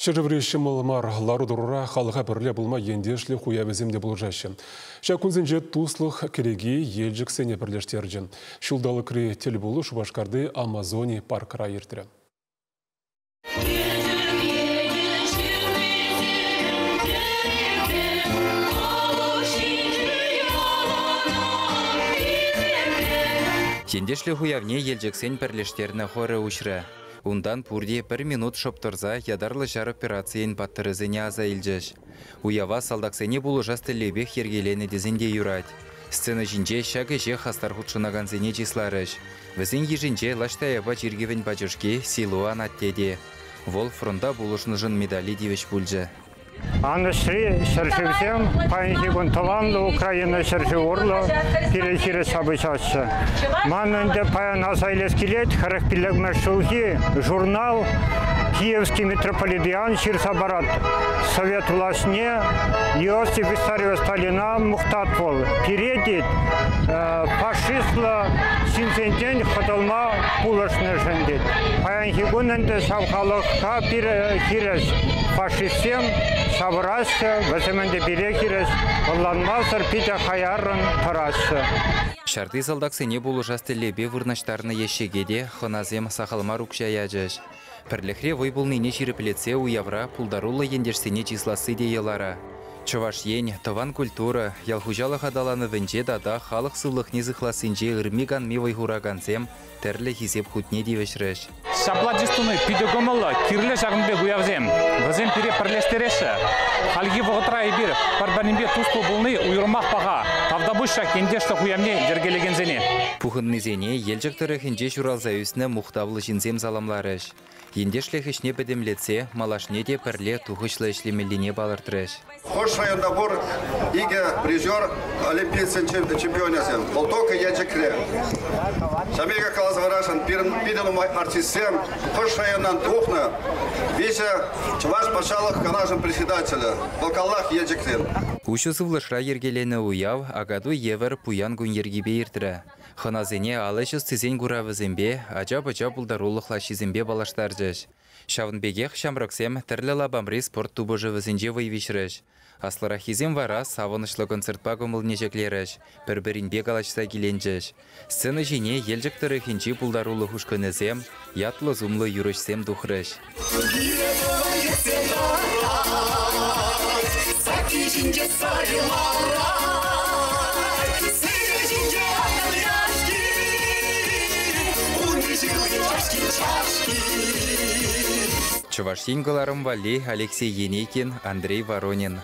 Шырывреші мұлымар лару дұрура қалыға бірле бұлма ендешлі құябіземде бұл жашы. Шакунзінже туслық кереге елжік сене бірлештерджін. Шылдалы кіре телі болу Шубашкарды Амазони паркыра ертірі. Ендешлі хуявне елжіксен бірлештеріні хоры ұшыры. Ундан пурде 1 минут шоптырза ядарлы жар операциян баттырызыне аза илжеш. Уява салдақсене бұлы жасты лебех ергелені дезінде юрать. Сцена жинже шағы же хастар худшынаған зене числарыш. Візін ежінже лаштаяба жергевен бачышке силуан аттеде. Вол фронта бұлышныжын медали девеш бүлжі. Анышри шершевсем, паинтигун таланлы Украина шершеворлы перехире сабычасы. Манынды паян асайлес келет, харакпилек мәшулхи, журнал Киевский метрополитен Ширсабарат. Совет властне Иосиф Виссарьевич Сталина мухтатвол. Передит фашистла синсентен хаталма пулашны жендит. Паянхигунынды савхалыққа перехирес фашистсем сабырасы, вәсіменде перехирес, оланмасыр пите хаярын тарасы. Шарты салдақсене бұлы жасты лебе вырнаштарыны ешегеде хыназем сақалмар ұқшаяжыш. Пірліхре вой бұлныне жиріплетсе уявра пулдарулы ендерсене числасы деялара. Чуваш ень, тован культура, ялхужалы хадаланы венже дада халық сылық незықласынже ырмиган мевой хураганцем тәрлі хизеп хутне девешреш. Шапладжистуны пидегомылы кирлі жағынбе гуявзем. Візем пире пірлестереші. Халги вғытра ебір парбанымбе тұспы бұлны уйырмақ баға. Тавдабыша кендешті хуямне жергелеген зене. Пухынны зене елжіктірі хінже журалза үсіні мұқтавлы жинзем заламларыш. Ендешлі хішне бідімлетсе, малашне де пірле тұғышлы ішлемеліне балыртырыш. Хош районда бұр иге призер олимпийцен чемпионесен. Ол тока ежекре. Шамига Калазварашан пиделу артистсем. Хош райондан тухна. Вися чуваш пашалық канажын председателя. Волкаллах ежекрен. Ушу сывлышра ергелені уяв, агаду евер пуян гун ергебе ертірі. Ханазене алышыз тізен гуравызембе, ажап-ажап бұлдарулықла шизембе балаштаржыш. Шавынбегех шамраксем тірлі лабамри спорт тубыжы візінже вайвишрыш. Аслыра хизем вара савынышлы концертпа көміліне жеклеріш, бір-бірінбе галачса келенжіш. Сцена жіне елжіктірі хинчи бұлдарулы хушкынызем, ятлы зумлы юрышсем дұхрыш. Чуваш сингаларым Вали, Алексей Енейкин, Андрей Воронин.